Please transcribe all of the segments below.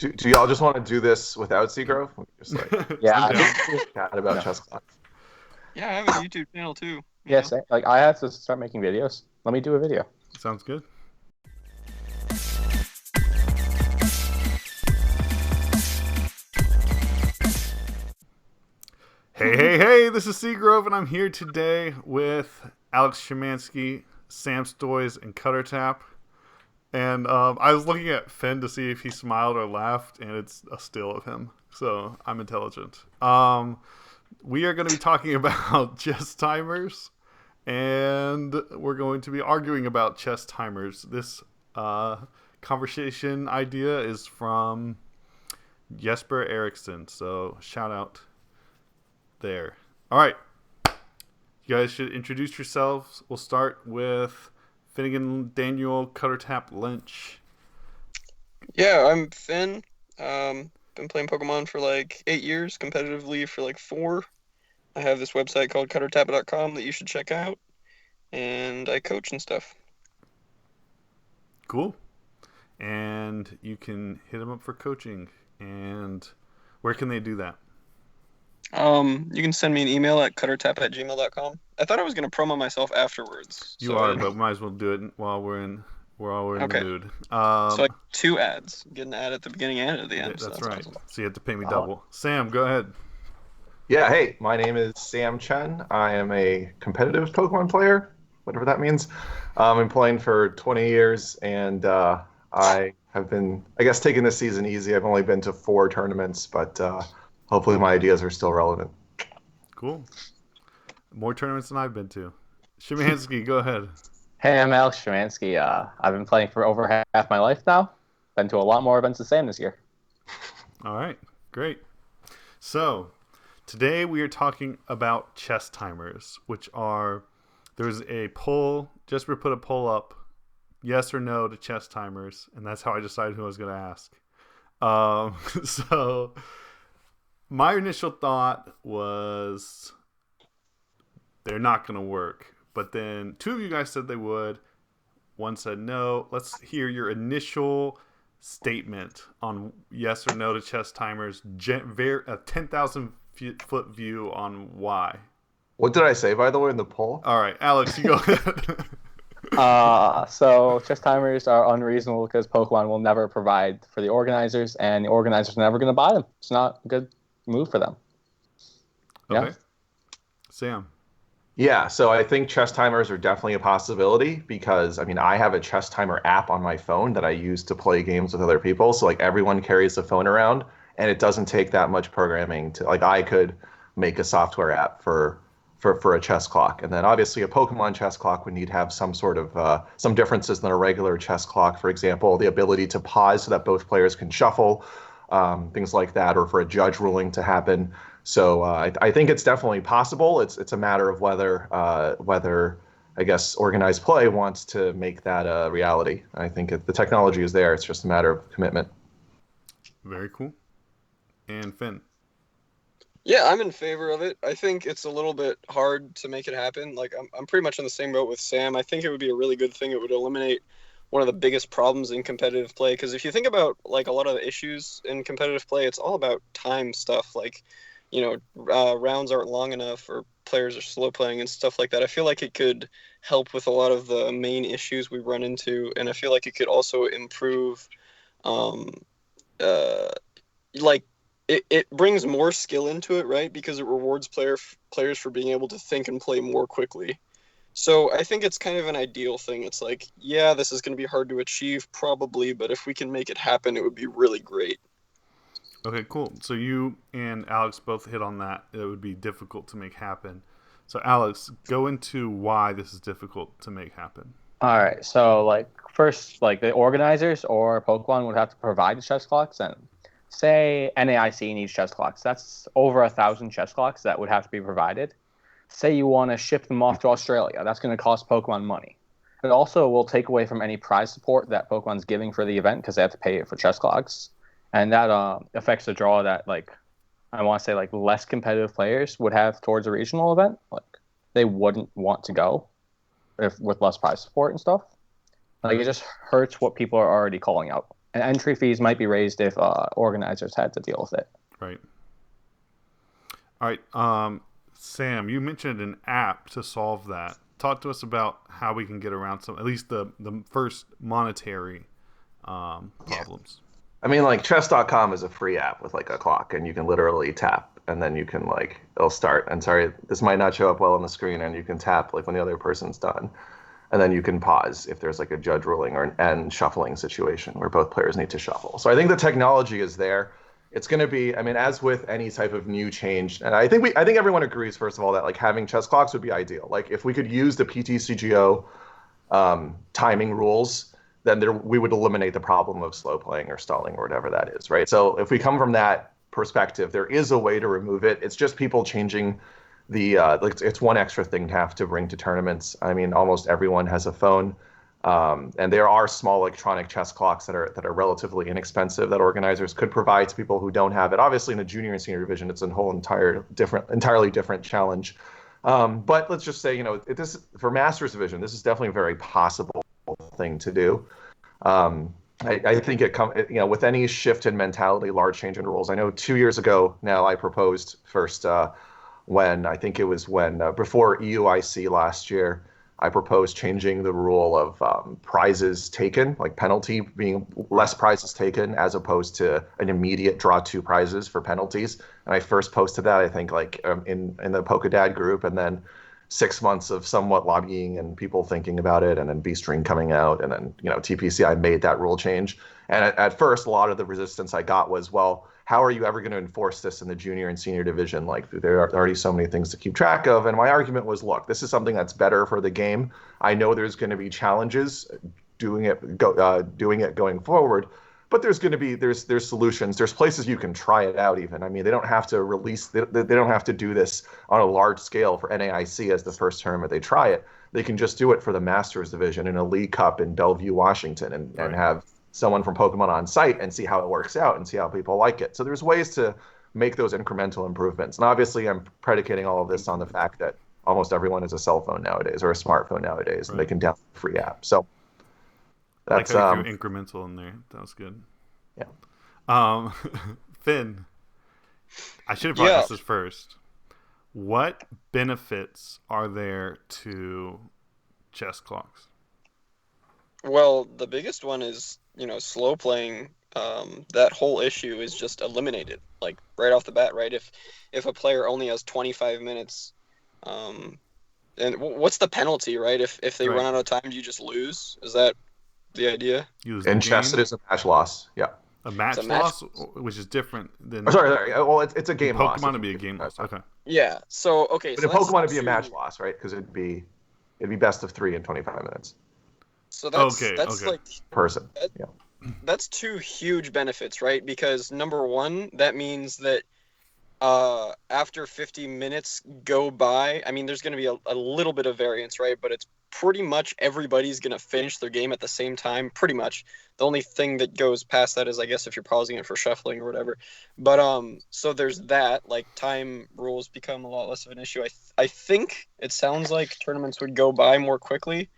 Do y'all just want to do this without Seagrove? Just Yeah. chat about chess clocks. Yeah, I have a YouTube channel too. Yes, like I have to start making videos. Let me do a video. Sounds good. Hey, this is Seagrove, and I'm here today with Alex Schemanske, Sam Stoys, and Cutter Tap. And I was looking at Finn to see if he smiled or laughed, and it's a still of him. So I'm intelligent. We are going to be talking about chess timers, and we're going to be arguing about chess timers. This conversation idea is from Jesper Eriksson, so shout out there. All right. You guys should introduce yourselves. We'll start with Phinnegan Daniel, Cutter Tap Lynch. Yeah, I'm Finn. Been playing Pokemon for like 8 years, competitively for like 4. I have this website called cuttertap.com that you should check out, and I coach and stuff. Cool. And you can hit them up for coaching. And where can they do that? You can send me an email at cuttertap@gmail.com. I thought I was going to promo myself afterwards. You are, but might as well do it while we're in the mood. So like 2 ads. Get an ad at the beginning and at the end. Yeah, that's so right. Awesome. So you have to pay me double. Sam, go ahead. Yeah, hey, my name is Sam Chen. I am a competitive Pokemon player, whatever that means. I've been playing for 20 years, and I have been, I guess, taking this season easy. I've only been to 4 tournaments, but hopefully my ideas are still relevant. Cool. More tournaments than I've been to. Schemanske, go ahead. Hey, I'm Alex Schemanske. I've been playing for over half my life now. Been to a lot more events than Sam this year. All right, great. So today we are talking about chess timers, which are, there's a poll. Jesper put a poll up, yes or no to chess timers, and that's how I decided who I was going to ask. So my initial thought was they're not going to work. But then 2 of you guys said they would. 1 said no. Let's hear your initial statement on yes or no to chess timers. A 10,000 foot view on why. What did I say, by the way, in the poll? All right, Alex, you go ahead. So chess timers are unreasonable because Pokemon will never provide for the organizers, and the organizers are never going to buy them. It's not a good move for them. Okay. Yeah. Sam. Yeah, so I think chess timers are definitely a possibility because, I mean, I have a chess timer app on my phone that I use to play games with other people. So, like, everyone carries the phone around, and it doesn't take that much programming to, like, I could make a software app for a chess clock. And then, obviously, a Pokemon chess clock would need to have some sort of, some differences than a regular chess clock. For example, the ability to pause so that both players can shuffle, things like that, or for a judge ruling to happen. So I think it's definitely possible. It's a matter of whether I guess organized play wants to make that a reality. I think the technology is there. It's just a matter of commitment. Very cool. And Finn. Yeah, I'm in favor of it. I think it's a little bit hard to make it happen. Like I'm pretty much on the same boat with Sam. I think it would be a really good thing. It would eliminate one of the biggest problems in competitive play. Because if you think about like a lot of the issues in competitive play, it's all about time stuff. Like, rounds aren't long enough or players are slow playing and stuff like that. I feel like it could help with a lot of the main issues we run into, and I feel like it could also improve, it brings more skill into it, right? Because it rewards players for being able to think and play more quickly. So I think it's kind of an ideal thing. It's like, yeah, this is going to be hard to achieve probably, but if we can make it happen, it would be really great. Okay, cool. So you and Alex both hit on that. It would be difficult to make happen. So Alex, go into why this is difficult to make happen. All right. So like first, like the organizers or Pokemon would have to provide the chess clocks, and say NAIC needs chess clocks. That's over 1,000 chess clocks that would have to be provided. Say you want to ship them off to Australia. That's going to cost Pokemon money. It also will take away from any prize support that Pokemon's giving for the event because they have to pay for chess clocks. And that affects the draw that, like, I want to say, like, less competitive players would have towards a regional event. Like, they wouldn't want to go with less prize support and stuff. Like, it just hurts what people are already calling out. And entry fees might be raised if organizers had to deal with it. Right. All right. Sam, you mentioned an app to solve that. Talk to us about how we can get around at least the first monetary problems. I mean, like chess.com is a free app with like a clock, and you can literally tap, and then you can like it'll start. And sorry, this might not show up well on the screen, and you can tap like when the other person's done, and then you can pause if there's like a judge ruling or an end shuffling situation where both players need to shuffle. So I think the technology is there. It's going to be, I mean, as with any type of new change, and I think everyone agrees, first of all, that like having chess clocks would be ideal. Like if we could use the PTCGO timing rules, then we would eliminate the problem of slow playing or stalling or whatever that is, right? So if we come from that perspective, there is a way to remove it. It's just people changing the it's one extra thing to have to bring to tournaments. I mean, almost everyone has a phone. And there are small electronic chess clocks that are relatively inexpensive that organizers could provide to people who don't have it. Obviously, in the junior and senior division, it's a whole entirely different challenge. But let's just say, this for Masters division, this is definitely a very possible thing to do. I think with any shift in mentality, large change in rules. I know 2 years ago now I proposed first when before EUIC last year. I proposed changing the rule of prizes taken, like penalty being less prizes taken as opposed to an immediate draw 2 prizes for penalties. And I first posted that, I think, in the PokeDad group, and then 6 months of somewhat lobbying and people thinking about it, and then B-String coming out, and then TPCI made that rule change. And at first, a lot of the resistance I got was, well, how are you ever going to enforce this in the junior and senior division? Like, there are already so many things to keep track of. And my argument was, look, this is something that's better for the game. I know there's going to be challenges doing it going forward, but there's solutions. There's places you can try it out even. I mean, they don't have to they don't have to do this on a large scale for NAIC as the first tournament they try it. They can just do it for the Masters division in a League Cup in Bellevue, Washington, and have someone from Pokemon on site and see how it works out and see how people like it. So there's ways to make those incremental improvements. And obviously I'm predicating all of this on the fact that almost everyone has a cell phone nowadays or a smartphone nowadays, and they can download a free app. So that's incremental in there. That was good. Yeah. Finn, I should have brought this first. What benefits are there to chess clocks? Well, the biggest one is, slow playing. That whole issue is just eliminated, like right off the bat, right? If a player only has 25 minutes, and what's the penalty, right? If they run out of time, do you just lose? Is that the idea? In chess, it is a match loss. Yeah. A match loss, which is different than. Sorry. Well, it's a game loss. Pokemon would be a game loss. Okay. Yeah. So okay. But in Pokemon, it'd be a match loss, right? Because it'd be best of 3 in 25 minutes. So that's like person. That's 2 huge benefits, right? Because number one, that means that after 50 minutes go by, I mean, there's going to be a little bit of variance, right? But it's pretty much everybody's going to finish their game at the same time, pretty much. The only thing that goes past that is, I guess, if you're pausing it for shuffling or whatever. But so there's that. Like, time rules become a lot less of an issue. I think it sounds like tournaments would go by more quickly.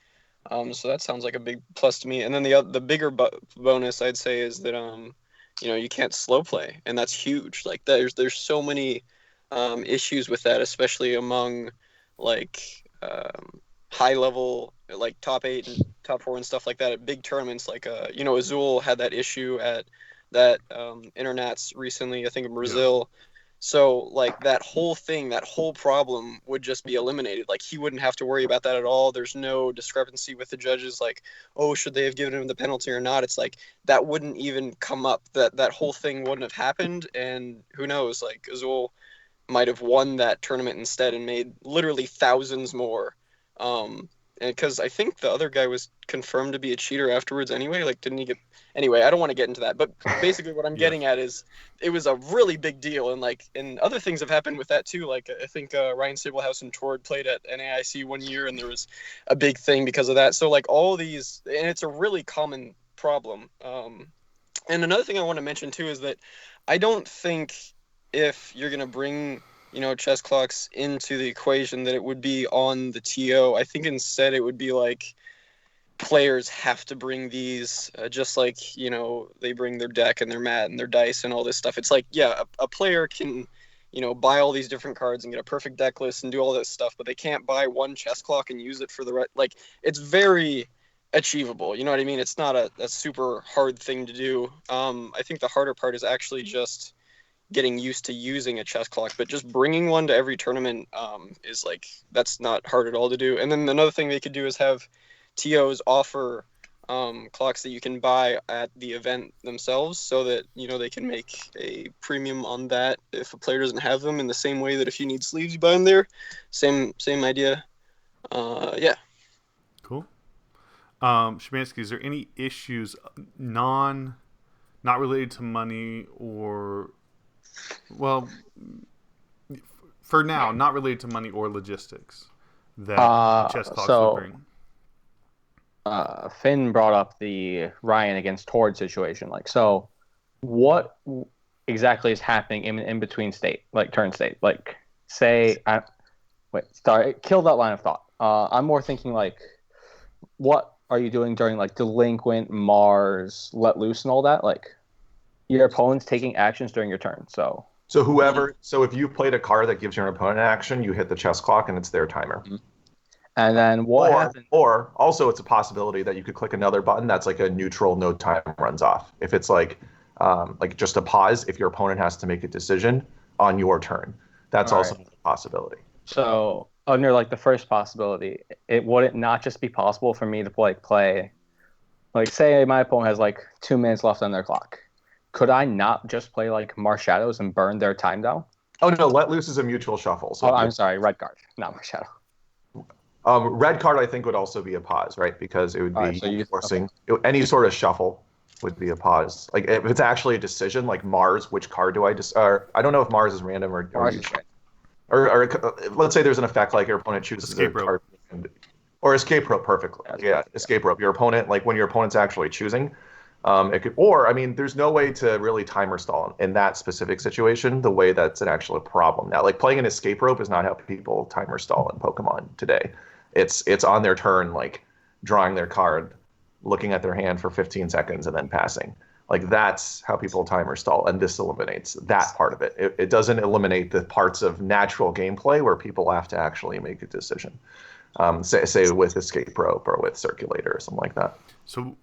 So that sounds like a big plus to me. And then the bigger bonus I'd say is that you can't slow play, and that's huge. Like there's so many issues with that, especially among high level, like top 8 and top 4 and stuff like that at big tournaments. Like Azul had that issue at that Internats recently, I think in Brazil. Yeah. So like that whole problem would just be eliminated. Like he wouldn't have to worry about that at all. There's no discrepancy with the judges. Like, oh, should they have given him the penalty or not? It's like that wouldn't even come up. That whole thing wouldn't have happened. And who knows? Like Azul might have won that tournament instead and made literally thousands more. And because I think the other guy was confirmed to be a cheater afterwards anyway. Like, didn't he get? Anyway, I don't want to get into that. But basically, what I'm getting at is it was a really big deal, and other things have happened with that too. Like I think Ryan Sablehouse and Tord played at NAIC one year, and there was a big thing because of that. So like all these, and it's a really common problem. And another thing I want to mention too is that I don't think if you're gonna bring chess clocks into the equation that it would be on the TO. I think instead it would be like players have to bring these, just like, they bring their deck and their mat and their dice and all this stuff. It's like, yeah, a player can, buy all these different cards and get a perfect deck list and do all this stuff, but they can't buy one chess clock and use it for the right. Like, it's very achievable. You know what I mean? It's not a super hard thing to do. I think the harder part is actually just getting used to using a chess clock, but just bringing one to every tournament is like, that's not hard at all to do. And then another thing they could do is have TOs offer clocks that you can buy at the event themselves, so that they can make a premium on that if a player doesn't have them, in the same way that if you need sleeves you buy them there. Same idea. Yeah. Cool. Schemanske, is there any issues not related to money, or, well, for now, not related to money or logistics that chess clocks would bring? Finn brought up the Ryan against Tord situation. Like, so what exactly is happening in between turn state? Like, say, kill that line of thought. I'm more thinking like, what are you doing during like delinquent, Mars, let loose, and all that? Like, your opponent's taking actions during your turn. So if you played a card that gives your opponent an action, you hit the chess clock and it's their timer. Mm-hmm. And then what happens? Or also, it's a possibility that you could click another button that's like a neutral, no time runs off. If it's like just a pause, if your opponent has to make a decision on your turn, that's also a possibility. So under like the first possibility, would it not just be possible for me to play, like, say my opponent has like 2 minutes left on their clock? Could I not just play like Mars Shadows and burn their time down? Oh no, let loose is a mutual shuffle. So I'm sorry, red card, not Mars Shadow. Red card, I think, would also be a pause, right? Because it would be forcing any sort of shuffle would be a pause. Like, if it's actually a decision, like Mars, which card do I I don't know if Mars is random or let's say there's an effect like your opponent chooses escape a card, or escape rope. Perfectly, escape rope. Your opponent, like when your opponent's actually choosing, it could, or I mean, there's no way to really timer stall in that specific situation. The way that's an actual problem now, like playing an escape rope is not how people timer stall in Pokemon today. It's on their turn, like drawing their card, looking at their hand for 15 seconds, and then passing. Like, that's how people timer stall, and this eliminates that part of it. It doesn't eliminate the parts of natural gameplay where people have to actually make a decision. Say with escape rope or with circulator or something like that. So,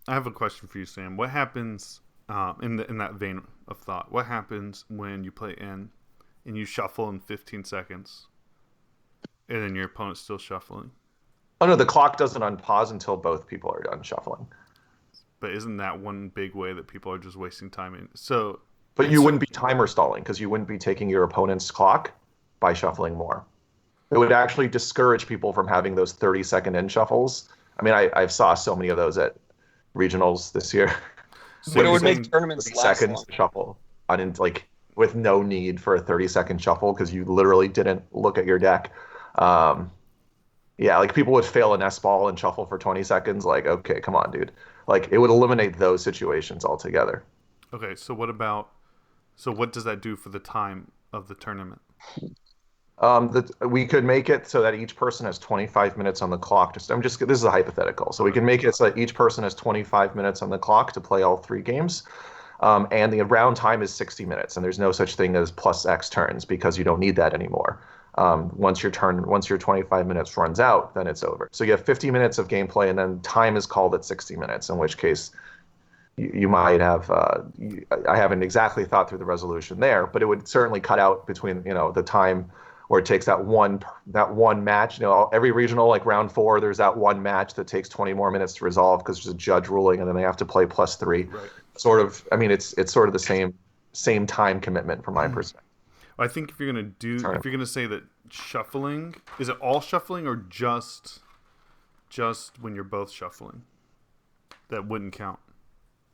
I have a question for you, Sam. What happens in that vein of thought? What happens when you play N and you shuffle in 15 seconds? And then your opponent's still shuffling. Oh no, the clock doesn't unpause until both people are done shuffling. But isn't that one big way that people are just wasting time? But you wouldn't be timer stalling, because you wouldn't be taking your opponent's clock by shuffling more. It would actually discourage people from having those 30-second in shuffles. I mean, I saw so many of those at regionals this year. But it would make tournaments last seconds to shuffle with no need for a 30-second shuffle, because you literally didn't look at your deck. Like people would fail an S-ball and shuffle for 20 seconds. Like, okay, come on, dude. Like, it would eliminate those situations altogether. Okay, so what does that do for the time of the tournament? We could make it so that each person has 25 minutes on the clock. This is a hypothetical. So we can make it so that each person has 25 minutes on the clock to play all 3 games. And the round time is 60 minutes, and there's no such thing as plus X turns, because you don't need that anymore. Once your 25 minutes runs out, then it's over. So you have 50 minutes of gameplay, and then time is called at 60 minutes, in which case you might have, I haven't exactly thought through the resolution there, but it would certainly cut out between, the time where it takes that one match. Every regional, like round 4, there's that one match that takes 20 more minutes to resolve because there's a judge ruling, and then they have to play +3. Right. Sort of, I mean, it's sort of the same time commitment from my perspective. I think if you're gonna say that shuffling, is it all shuffling or just when you're both shuffling? That wouldn't count.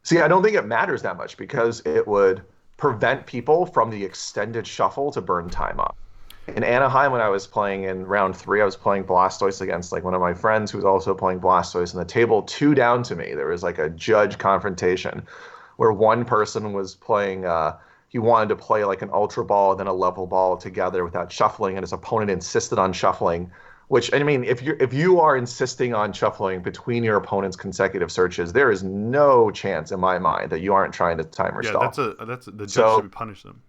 See, I don't think it matters that much, because it would prevent people from the extended shuffle to burn time off. In Anaheim, when I was playing in round 3, I was playing Blastoise against like one of my friends who was also playing Blastoise, and the table 2 down to me, there was like a judge confrontation where one person was playing, he wanted to play like an Ultra Ball and then a Level Ball together without shuffling, and his opponent insisted on shuffling Which, I mean, if you are insisting on shuffling between your opponent's consecutive searches, there is no chance in my mind that you aren't trying to timer Yeah, stall. the judge So should punish them.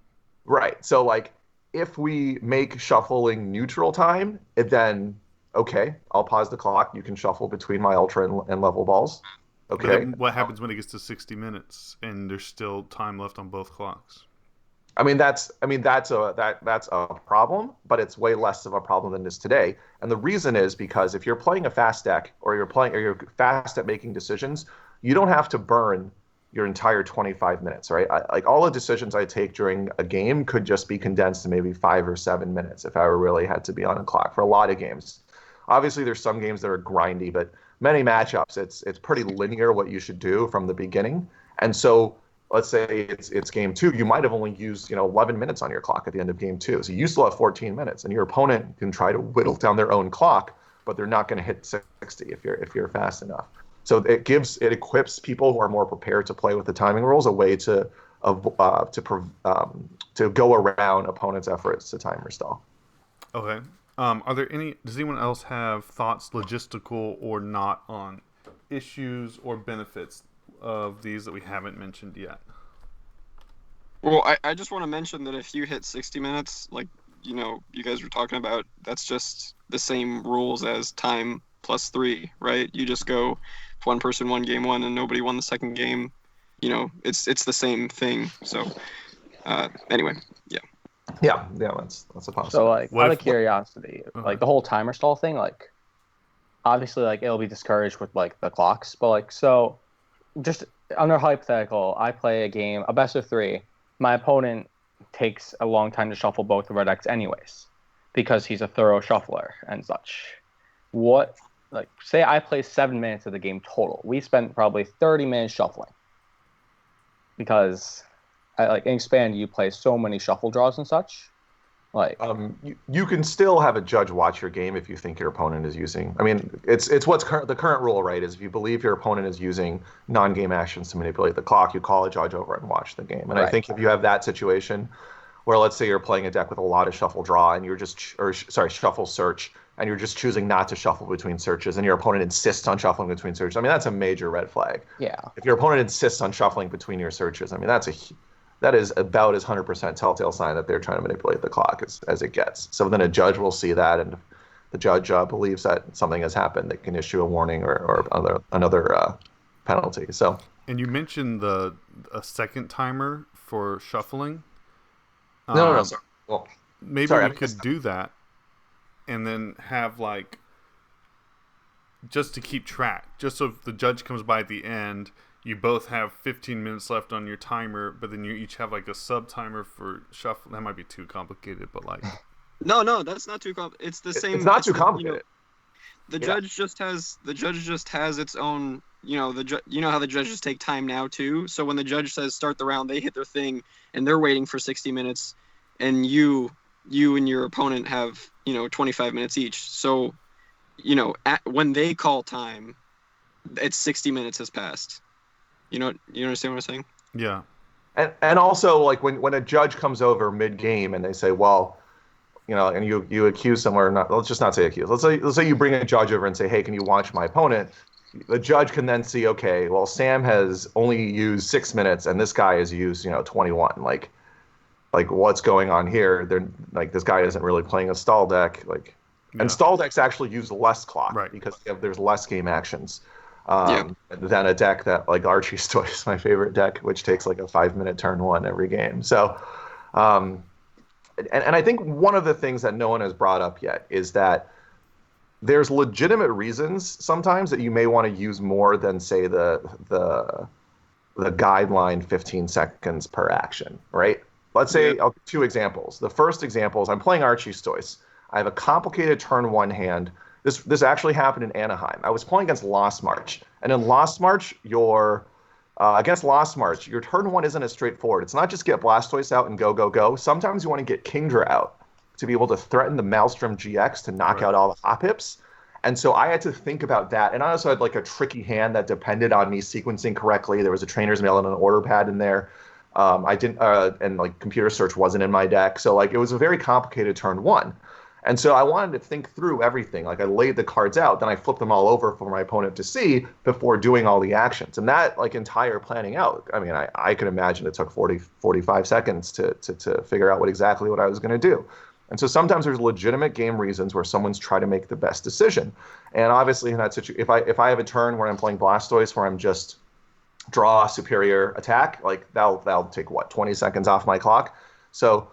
right. So like if we make shuffling neutral time, then okay, I'll pause the clock. You can shuffle between my ultra and level balls. But Okay. then what happens when it gets to 60 minutes and there's still time left on both clocks? That's a problem, but it's way less of a problem than it is today. And the reason is because if you're playing a fast deck or you're fast at making decisions, you don't have to burn your entire 25 minutes, right? Like all the decisions I take during a game could just be condensed to maybe 5 or 7 minutes if I really had to be on a clock for a lot of games. Obviously, there's some games that are grindy, but many matchups, it's pretty linear what you should do from the beginning. And so let's say it's game 2, you might have only used 11 minutes on your clock at the end of game 2, so you still have 14 minutes, and your opponent can try to whittle down their own clock, but they're not going to hit 60 if you're fast enough. So it equips people who are more prepared to play with the timing rules a way to go around opponents' efforts to timer stall. Okay. Does anyone else have thoughts, logistical or not, on issues or benefits of these that we haven't mentioned yet? Well, I just want to mention that if you hit 60 minutes, like, you guys were talking about, that's just the same rules as time plus 3, right? You just go, if one person won game 1 and nobody won the second game, it's the same thing. So, anyway, yeah. Yeah, that's a possibility. So, like, out of curiosity, like, the whole timer stall thing, like, obviously, like, it'll be discouraged with, like, the clocks, but, like, so, just under hypothetical, I play a best of 3, my opponent takes a long time to shuffle both of our decks anyways, because he's a thorough shuffler and such. Say I play 7 minutes of the game total. We spent probably 30 minutes shuffling. Because in Expand, you play so many shuffle draws and such. You can still have a judge watch your game if you think your opponent is using. I mean, it's what's the current rule, right? Is if you believe your opponent is using non-game actions to manipulate the clock, you call a judge over and watch the game. And right. I think if you have that situation, where let's say you're playing a deck with a lot of shuffle draw and shuffle search, and you're just choosing not to shuffle between searches, and your opponent insists on shuffling between searches, I mean, that's a major red flag. Yeah. If your opponent insists on shuffling between your searches, I mean, that is about as 100% telltale sign that they're trying to manipulate the clock as it gets. So then a judge will see that, and if the judge believes that something has happened, they can issue a warning or another penalty. So. And you mentioned a second timer for shuffling. No. Sorry. Well, maybe we could do that, and then have just to keep track, just so if the judge comes by at the end, you both have 15 minutes left on your timer, but then you each have a sub timer for shuffle. That might be too complicated, but No, that's not too complicated. It's the same. It's not too complicated. The judge just has its own. How the judges take time now too. So when the judge says start the round, they hit their thing, and they're waiting for 60 minutes, and you and your opponent have 25 minutes each. So, when they call time, it's 60 minutes has passed. You understand what I'm saying? Yeah. And also, when a judge comes over mid-game and they say, well, and you accuse someone, let's just not say accuse. Let's say you bring a judge over and say, hey, can you watch my opponent? The judge can then see, okay, well, Sam has only used 6 minutes and this guy has used 21. Like what's going on here? They're this guy isn't really playing a stall deck. And stall decks actually use less clock, right, because there's less game actions. Than a deck that Archie's Toys, my favorite deck, which takes a 5-minute turn 1 every game. So, and I think one of the things that no one has brought up yet is that there's legitimate reasons sometimes that you may want to use more than, say, the guideline 15 seconds per action, right? Let's say I'll give 2 examples. The first example is I'm playing Archie's Toys. I have a complicated turn 1 hand. This actually happened in Anaheim. I was playing against Lost March, and in Lost March, your turn 1 isn't as straightforward. It's not just get Blastoise out and go. Sometimes you want to get Kingdra out to be able to threaten the Maelstrom GX to knock out all the hop hips. And so I had to think about that. And I also had a tricky hand that depended on me sequencing correctly. There was a trainer's mail and an order pad in there. I didn't, and computer search wasn't in my deck. So it was a very complicated turn 1. And so I wanted to think through everything. Like I laid the cards out, then I flipped them all over for my opponent to see before doing all the actions. And that like entire planning out, I mean, I can imagine it took 45 seconds to figure out exactly what I was going to do. And so sometimes there's legitimate game reasons where someone's trying to make the best decision. And obviously in that situation, if I have a turn where I'm playing Blastoise where I'm just draw superior attack, like that'll take 20 seconds off my clock. So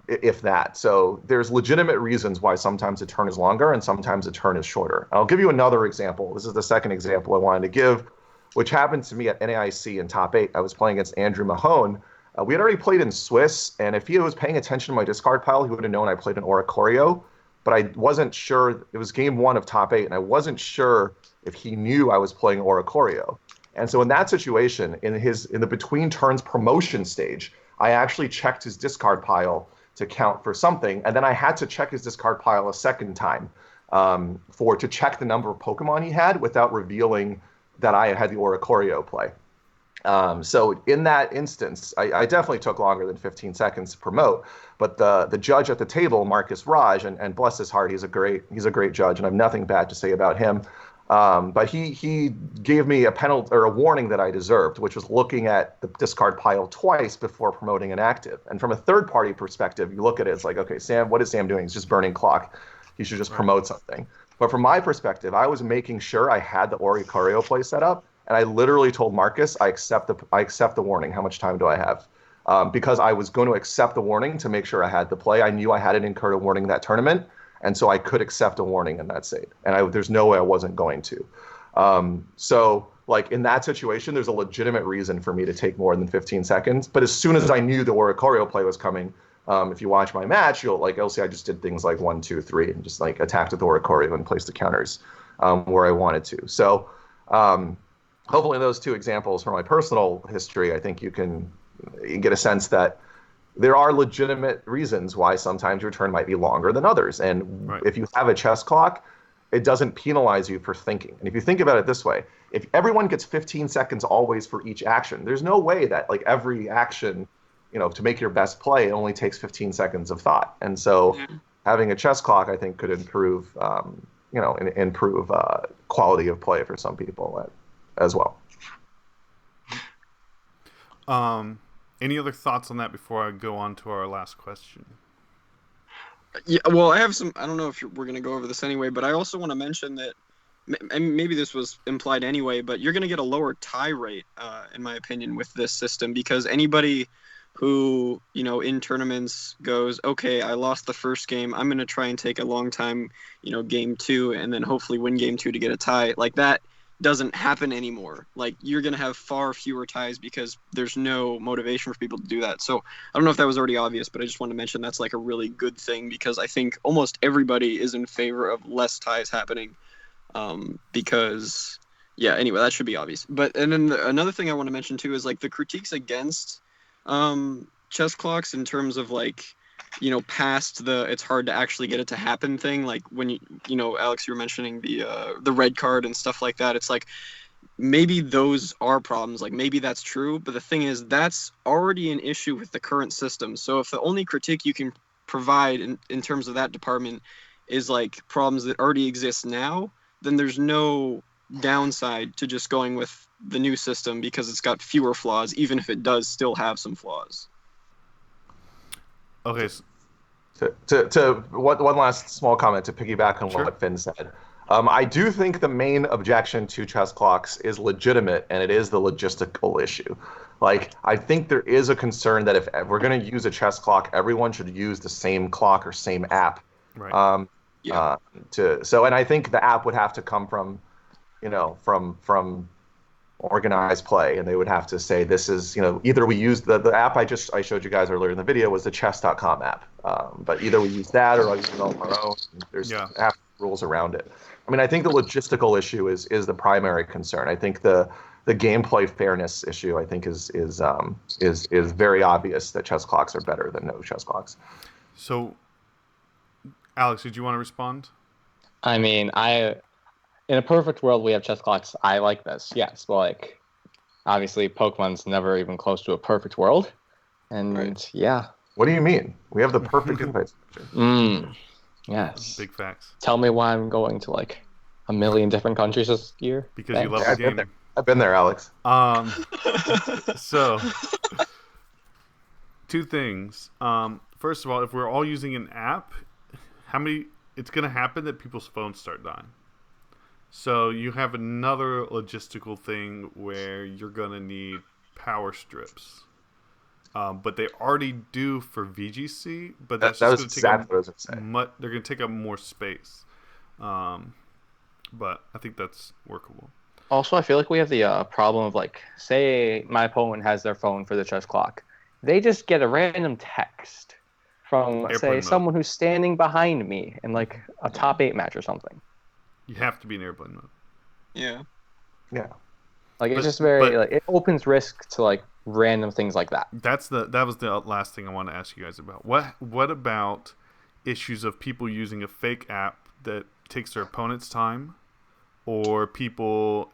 if that. So there's legitimate reasons why sometimes a turn is longer and sometimes a turn is shorter. I'll give you another example. This is the second example I wanted to give, which happened to me at NAIC in top 8. I was playing against Andrew Mahone. We had already played in Swiss, and if he was paying attention to my discard pile, he would have known I played an Oricorio, but I wasn't sure. It was game 1 of top 8, and I wasn't sure if he knew I was playing Oricorio. And so in that situation, in the between turns promotion stage, I actually checked his discard pile to count for something, and then I had to check his discard pile a second time to check the number of Pokemon he had without revealing that I had the Oricorio play. So in that instance, I definitely took longer than 15 seconds to promote, but the judge at the table, Marcus Raj, and bless his heart, he's a great judge, and I have nothing bad to say about him. But he gave me a penalty or a warning that I deserved, which was looking at the discard pile twice before promoting an active. And from a third party perspective, you look at it, it's like, okay, Sam, what is Sam doing? He's just burning clock. He should just promote something. But from my perspective, I was making sure I had the Oricorio play set up. And I literally told Marcus, I accept the warning. How much time do I have? Because I was going to accept the warning to make sure I had the play. I knew I hadn't incurred a warning that tournament, and so I could accept a warning in that state. And there's no way I wasn't going to. So like in that situation, there's a legitimate reason for me to take more than 15 seconds. But as soon as I knew the Oricorio play was coming, if you watch my match, you'll see I just did things like 1, 2, 3, and just like attacked with Oricorio and placed the counters where I wanted to. So. Hopefully those two examples from my personal history, I think you get a sense that there are legitimate reasons why sometimes your turn might be longer than others. And if you have a chess clock, it doesn't penalize you for thinking. And if you think about it this way, if everyone gets 15 seconds always for each action, there's no way that like every action, to make your best play, it only takes 15 seconds of thought. And so having a chess clock, I think, could improve, quality of play for some people as well. Any other thoughts on that before I go on to our last question? Yeah, well, I have some. I don't know if we're going to go over this anyway, but I also want to mention that, and maybe this was implied anyway, but you're going to get a lower tie rate, in my opinion, with this system, because anybody who, in tournaments goes, okay, I lost the first game, I'm going to try and take a long time, game 2, and then hopefully win game 2 to get a tie, like that doesn't happen anymore. Like you're going to have far fewer ties because there's no motivation for people to do that. So I don't know if that was already obvious, but I just want to mention that's like a really good thing, because I think almost everybody is in favor of less ties happening. Because anyway, that should be obvious. And then another thing I want to mention too is like the critiques against chess clocks in terms of like, past the it's hard to actually get it to happen thing, like when Alex, you were mentioning the red card and stuff like that. It's like maybe those are problems, like maybe that's true, but the thing is that's already an issue with the current system. So if the only critique you can provide in terms of that department is like problems that already exist now, then there's no downside to just going with the new system because it's got fewer flaws, even if it does still have some flaws. Okay. To one last small comment to piggyback on what Finn said. I do think the main objection to chess clocks is legitimate, and it is the logistical issue. Like, I think there is a concern that if we're going to use a chess clock, everyone should use the same clock or same app. Right. And I think the app would have to come from organized play, and they would have to say this is, either we use the app I showed you guys earlier in the video was the chess.com app, but either we use that or I use it on our own. There's app rules around it. I mean, I think the logistical issue is the primary concern. I think the gameplay fairness issue, I think, is very obvious that chess clocks are better than no chess clocks. So, Alex, did you want to respond? I mean, in a perfect world, we have chess clocks. I like this, yes. But obviously, Pokemon's never even close to a perfect world. And, What do you mean? We have the perfect invite structure. Yes. Big facts. Tell me why I'm going to like a million different countries this year. Because you Thanks. love Yeah, the I've been there. game. I've been there, Alex. So, two things. First of all, if we're all using an app, it's going to happen that people's phones start dying. So you have another logistical thing where you're going to need power strips. But they already do for VGC, but that's That just was going to take exactly what I was going to say. they're going to take up more space. But I think that's workable. Also, I feel like we have the problem of like, say my opponent has their phone for the chess clock. They just get a random text from, Airplane say, mode. someone who's standing behind me in like a top 8 match or something. You have to be in airplane mode. Yeah. Yeah. Like it's But- just very but- like it opens risk to like random things like that. That was the last thing I want to ask you guys about. What about issues of people using a fake app that takes their opponent's time, or people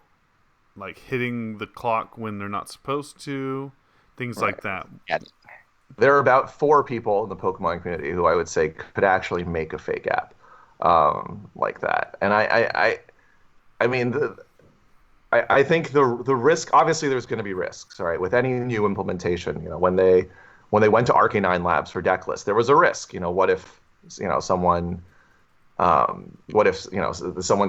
like hitting the clock when they're not supposed to, things like that. Yeah. There are about 4 people in the Pokemon community who I would say could actually make a fake app like that. And I mean, I think the risk, obviously there's going to be risks, right? With any new implementation, when they went to Arcanine Labs for deck lists, there was a risk. What if someone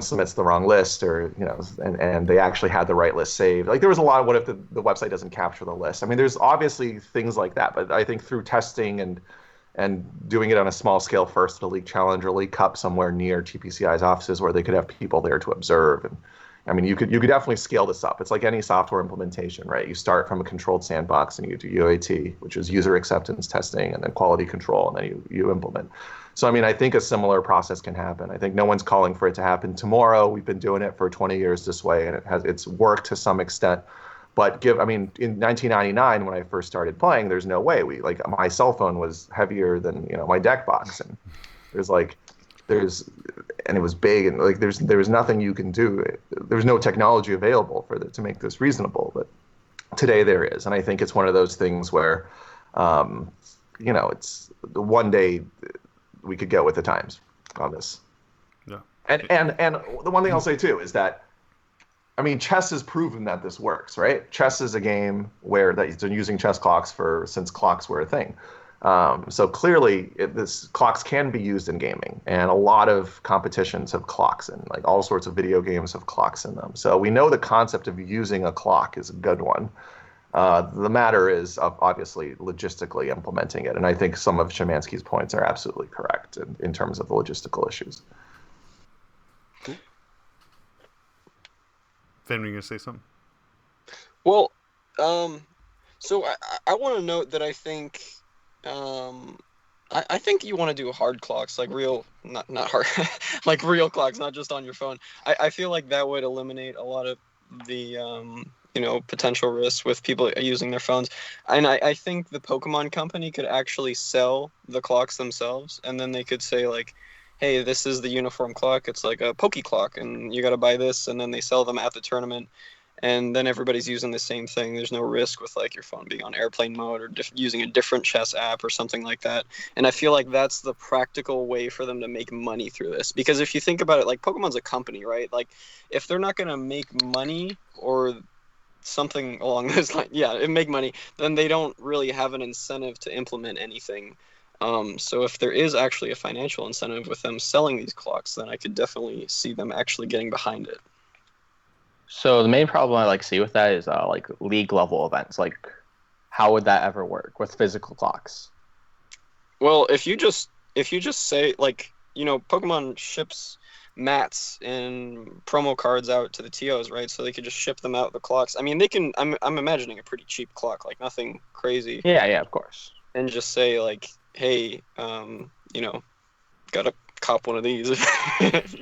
submits the wrong list, or and they actually had the right list saved. Like there was a lot of what if the website doesn't capture the list. I mean, there's obviously things like that, but I think through testing and doing it on a small scale first at a league challenge or league cup somewhere near TPCI's offices where they could have people there to observe. And I mean, you could definitely scale this up. It's like any software implementation, right? You start from a controlled sandbox and you do UAT, which is user acceptance testing, and then quality control, and then you implement. So, I mean, I think a similar process can happen. I think no one's calling for it to happen tomorrow. We've been doing it for 20 years this way, and it's worked to some extent. But in 1999, when I first started playing, there's no way my cell phone was heavier than my deck box, and and it was big, and like there was nothing you can do. There was no technology available to make this reasonable. But today there is, and I think it's one of those things where, it's one day we could get with the times on this. Yeah. And the one thing I'll say too is that, I mean, chess has proven that this works, right? Chess is a game where that been using chess clocks since clocks were a thing. So clearly, this clocks can be used in gaming, and a lot of competitions have clocks in, like all sorts of video games have clocks in them. So we know the concept of using a clock is a good one. The matter is obviously logistically implementing it, and I think some of Schemanski's points are absolutely correct in terms of the logistical issues. Finn, were you gonna say something? Well, so I want to note that I think, I think you want to do hard clocks, like real, not hard, like real clocks, not just on your phone. I feel like that would eliminate a lot of the, potential risks with people using their phones. And I think the Pokemon company could actually sell the clocks themselves, and then they could say like, hey, this is the uniform clock. It's like a Poke clock, and you got to buy this, and then they sell them at the tournament. And then everybody's using the same thing. There's no risk with like your phone being on airplane mode or using a different chess app or something like that. And I feel like that's the practical way for them to make money through this. Because if you think about it, like Pokemon's a company, right? Like if they're not going to make money or something along those lines, make money, then they don't really have an incentive to implement anything. So if there is actually a financial incentive with them selling these clocks, then I could definitely see them actually getting behind it. So the main problem I see with that is like league level events. Like, how would that ever work with physical clocks? Well, if you just say Pokemon ships mats and promo cards out to the TOs, right? So they could just ship them out the clocks. I mean, they can. I'm imagining a pretty cheap clock, like nothing crazy. Yeah, of course. And just say like, hey, gotta cop one of these if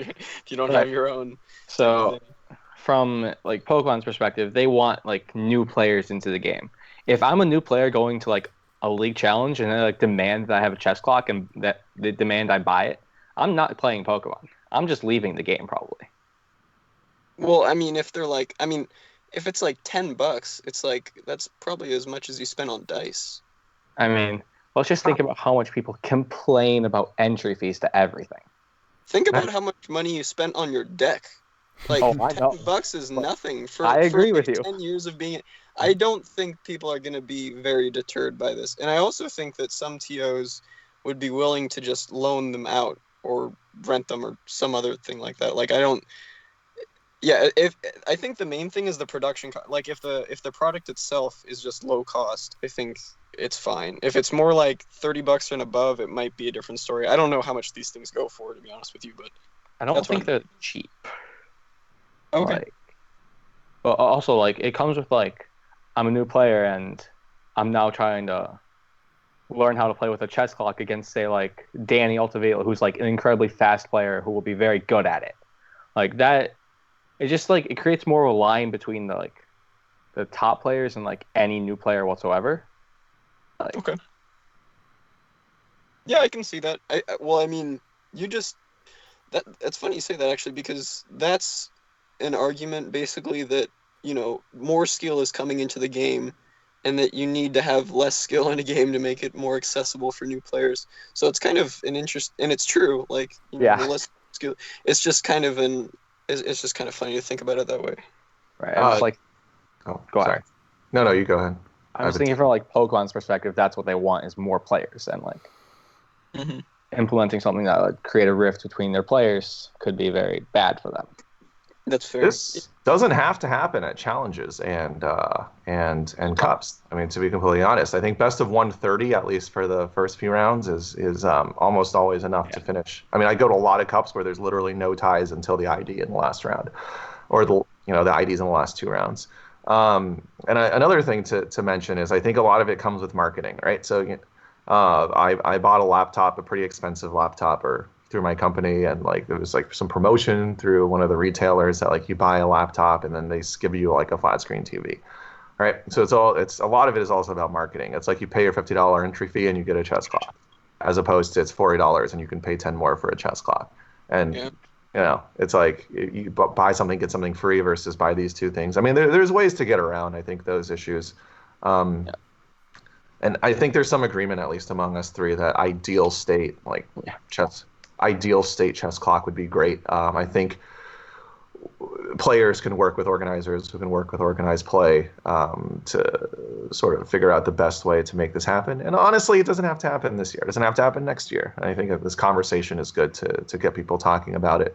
you don't have your own. So. From like Pokemon's perspective, they want like new players into the game. If I'm a new player going to like a league challenge and they like demand that I have a chess clock and that they demand I buy it, I'm not playing Pokemon. I'm just leaving the game probably. Well, I mean, if if it's like $10, it's like that's probably as much as you spend on dice. I mean, let's just think about how much people complain about entry fees to everything. Think about how much money you spent on your deck. Like, Oh, I know. $10 is nothing for. I agree for with you. 10 years of being. I don't think people are going to be very deterred by this, and I also think that some TOs would be willing to just loan them out or rent them or some other thing like that. Like, I don't. Yeah, if I think the main thing is the production. Like, if the product itself is just low cost, I think it's fine. If it's more like $30 and above, it might be a different story. I don't know how much these things go for, to be honest with you, but I don't think they're cheap. Okay. Like, but also, like, it comes with, like, I'm a new player and I'm now trying to learn how to play with a chess clock against, say, like, Danny Altavilla, who's, like, an incredibly fast player who will be very good at it. Like, that, it just, like, it creates more of a line between the top players and, like, any new player whatsoever. Like, Okay. Yeah, I can see that. Well, I mean, it's funny you say that, actually, because that's an argument basically that, more skill is coming into the game and that you need to have less skill in a game to make it more accessible for new players. So it's kind of an interest, and it's true, like, Yeah. the less skill, it's just kind of it's just kind of funny to think about it that way. right. I'm just like, Oh, go sorry. ahead. No, you go ahead. I'm just thinking from, like, Pokemon's perspective, that's what they want is more players, and, like, Mm-hmm. implementing something that would create a rift between their players could be very bad for them. That's fair. This doesn't have to happen at challenges and cups. I mean, to be completely honest, I think best of 130, at least for the first few rounds, is almost always enough to finish. I mean, I go to a lot of cups where there's literally no ties until the ID in the last round, or the IDs in the last two rounds. Another thing to mention is I think a lot of it comes with marketing, right? So I bought a laptop, a pretty expensive laptop, through my company, and, like, there was, like, some promotion through one of the retailers that, like, you buy a laptop and then they give you, like, a flat screen TV, right? So it's a lot of it is also about marketing. It's like you pay your $50 entry fee and you get a chess clock, as opposed to it's $40 and you can pay 10 more for a chess clock. And it's like you buy something, get something free versus buy these two things. I mean, there's ways to get around, I think, those issues. And I think there's some agreement, at least among us three, that ideal state chess clock would be great. I think players can work with organizers who can work with organized play to sort of figure out the best way to make this happen. And honestly, it doesn't have to happen this year. It doesn't have to happen next year. And I think that this conversation is good to get people talking about it.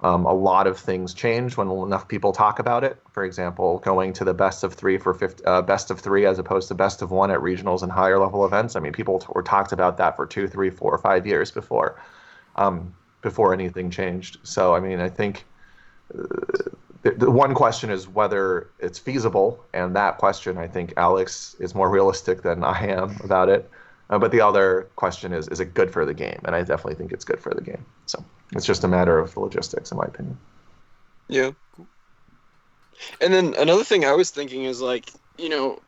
A lot of things change when enough people talk about it. For example, going to the best of three best of three as opposed to best of one at regionals and higher level events. I mean, people were talked about that for 2, 3, 4, 5 years before anything changed. So, I mean, I think the one question is whether it's feasible, and that question, I think Alex is more realistic than I am about it. But the other question is it good for the game? And I definitely think it's good for the game. So it's just a matter of the logistics, in my opinion. Yeah. And then another thing I was thinking is, like, we don't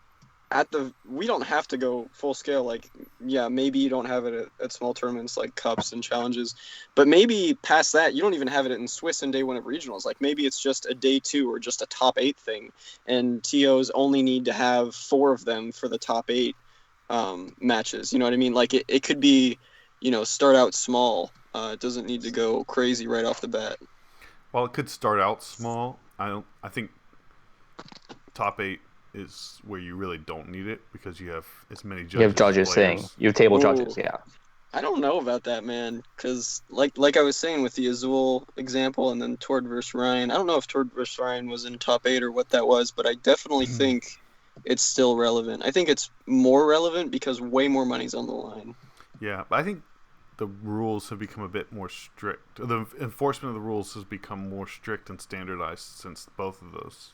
have to go full scale. Like, yeah, maybe you don't have it at small tournaments like cups and challenges, but maybe past that, you don't even have it in Swiss and day one of regionals. Like, maybe it's just a day 2 or just a top 8 thing, and TOs only need to have 4 of them for the top 8 matches. You know what I mean? Like, it could be, start out small. It doesn't need to go crazy right off the bat. Well, it could start out small. I think top 8 is where you really don't need it because you have as many judges. You have judges saying, you have table judges, yeah. I don't know about that, man, because like I was saying with the Azul example and then Tord versus Ryan, I don't know if Tord versus Ryan was in top 8 or what that was, but I definitely think it's still relevant. I think it's more relevant because way more money's on the line. Yeah, but I think the rules have become a bit more strict. The enforcement of the rules has become more strict and standardized since both of those.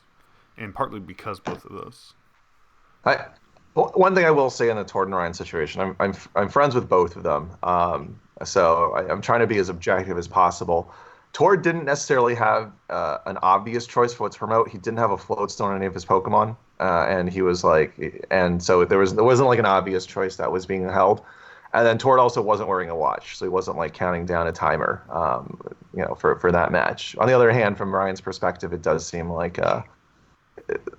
And partly because both of those. One thing I will say in the Tord and Ryan situation, I'm friends with both of them, so I'm trying to be as objective as possible. Tord didn't necessarily have an obvious choice for what to promote. He didn't have a float stone on any of his Pokemon, and he was like, and so there wasn't like an obvious choice that was being held. And then Tord also wasn't wearing a watch, so he wasn't like counting down a timer, for that match. On the other hand, from Ryan's perspective, it does seem like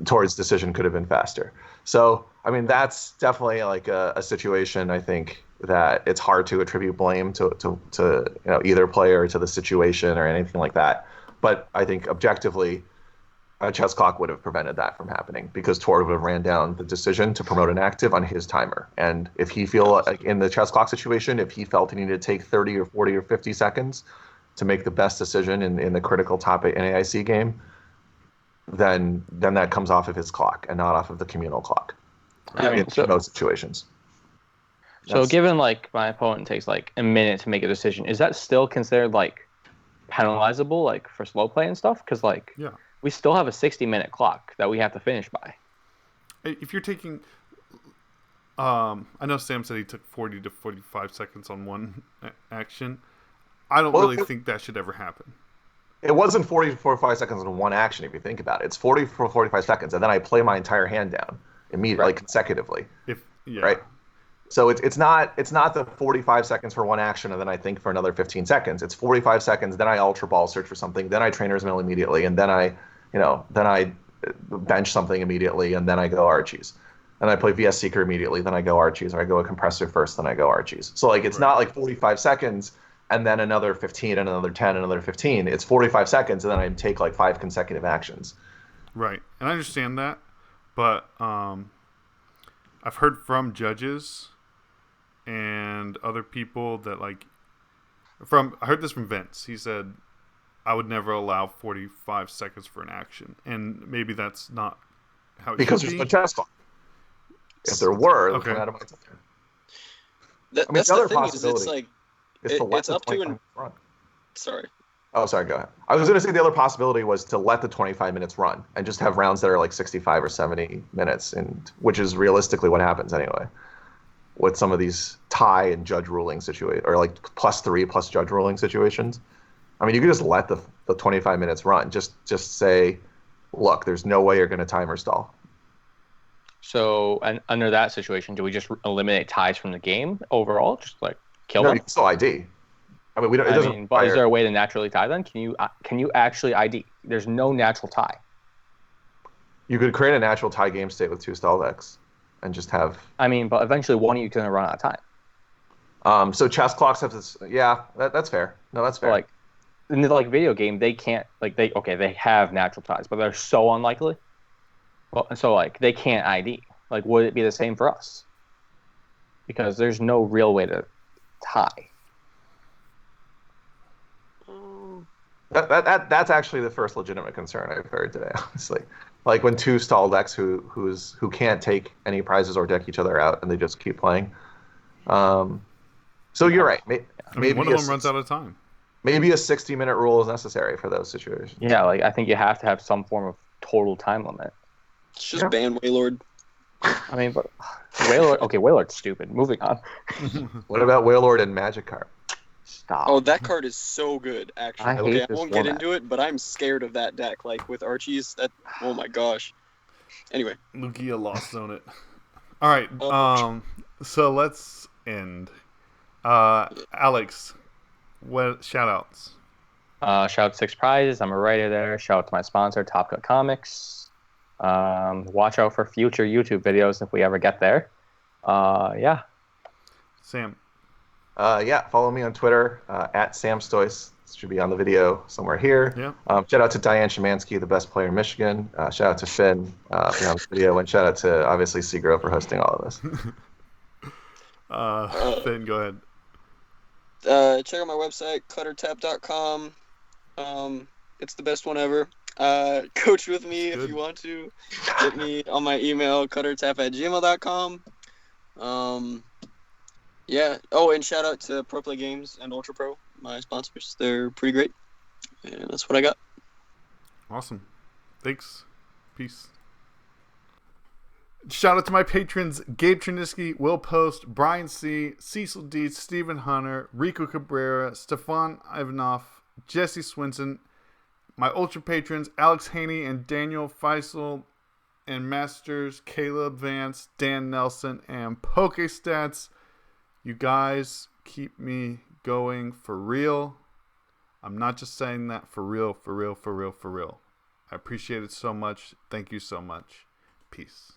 Tord's decision could have been faster. So, I mean, that's definitely like a situation, I think, that it's hard to attribute blame to either player or to the situation or anything like that. But I think objectively, a chess clock would have prevented that from happening because Tor would have ran down the decision to promote an active on his timer. And if he feel like in the chess clock situation, if he felt he needed to take 30 or 40 or 50 seconds to make the best decision in the critical top NAIC game, then that comes off of his clock and not off of the communal clock. In those situations. So given like my opponent takes like a minute to make a decision, is that still considered like penalizable, like for slow play and stuff? Because like we still have a 60-minute clock that we have to finish by. If you're taking, I know Sam said he took 40 to 45 seconds on one action. I don't really think that should ever happen. It wasn't 40 to 45 seconds on one action if you think about it. It's 40 for 45 seconds, and then I play my entire hand down immediately, consecutively. Right? So it's not the 45 seconds for one action and then I think for another 15 seconds. It's 45 seconds, then I ultra ball search for something, then I trainer's mill immediately, and then I bench something immediately, and then I go Archies. And I play VS Seeker immediately, then I go Archies, or I go a compressor first, then I go Archies. So like it's not like 45 seconds and then another 15 and another 10 and another 15. It's 45 seconds and then I take like 5 consecutive actions. Right. And I understand that, but I've heard from judges and other people that I heard this from Vince. He said, I would never allow 45 seconds for an action. And maybe that's not how it because should there's be. no chess clock. If there were, it would come out of my time. That's the other the thing possibility is, it's like, it's up to an... run. Sorry. Oh, sorry, go ahead. I was going to say the other possibility was to let the 25 minutes run and just have rounds that are like 65 or 70 minutes, which is realistically what happens anyway with some of these tie and judge ruling situations, or like +3 plus judge ruling situations. I mean, you could just let the 25 minutes run. Just say, look, there's no way you're going to timer stall. So, and under that situation, do we just eliminate ties from the game overall? Just like kill them? You can still ID. I mean, we don't. It doesn't. But is there a way to naturally tie them? Can you actually ID? There's no natural tie. You could create a natural tie game state with 2 stall decks, and just have. I mean, but eventually one of you is going to run out of time. So chess clocks have this. Yeah, that's fair. No, that's fair. Like in the video game, they can't they have natural ties, but they're so unlikely. Well, so like they can't ID. Like, would it be the same for us? Because there's no real way to tie. That's actually the first legitimate concern I've heard today, honestly. Like when 2 stall decks who can't take any prizes or deck each other out, and they just keep playing. So you're right. Maybe one of them runs out of time. Maybe a 60-minute rule is necessary for those situations. Yeah, like I think you have to have some form of total time limit. It's just ban Waylord. I mean, but Waylord. Okay, Waylord's stupid. Moving on. What about Waylord and Magikarp? Stop. Oh, that card is so good, actually. I Okay, hate I won't this get into it, but I'm scared of that deck. Like with Archie's, oh my gosh. Anyway, Lugia lost on it. All right. So let's end. Alex, what shout outs? Shout out to 6 prizes. I'm a writer there. Shout out to my sponsor, Top Cut Comics. Watch out for future YouTube videos if we ever get there. Yeah. Sam. Follow me on Twitter at SamStoice. This should be on the video somewhere here. Yeah. Shout out to Diane Schemanske, the best player in Michigan. Shout out to Finn for being on the video, and shout out to obviously Seagrove for hosting all of this. Finn, go ahead. Check out my website, cluttertap.com. It's the best one ever. Coach with me if you want to. Get me on my email, cluttertap@gmail.com. Yeah. Oh, and shout out to Pro Play Games and Ultra Pro, my sponsors. They're pretty great. And that's what I got. Awesome. Thanks. Peace. Shout out to my patrons: Gabe Chernisky, Will Post, Brian C., Cecil Dietz, Stephen Hunter, Rico Cabrera, Stefan Ivanov, Jesse Swinson. My ultra patrons: Alex Haney and Daniel Feisel, and Masters Caleb Vance, Dan Nelson, and PokeStats. You guys keep me going for real. I'm not just saying that for real, for real, for real, for real. I appreciate it so much. Thank you so much. Peace.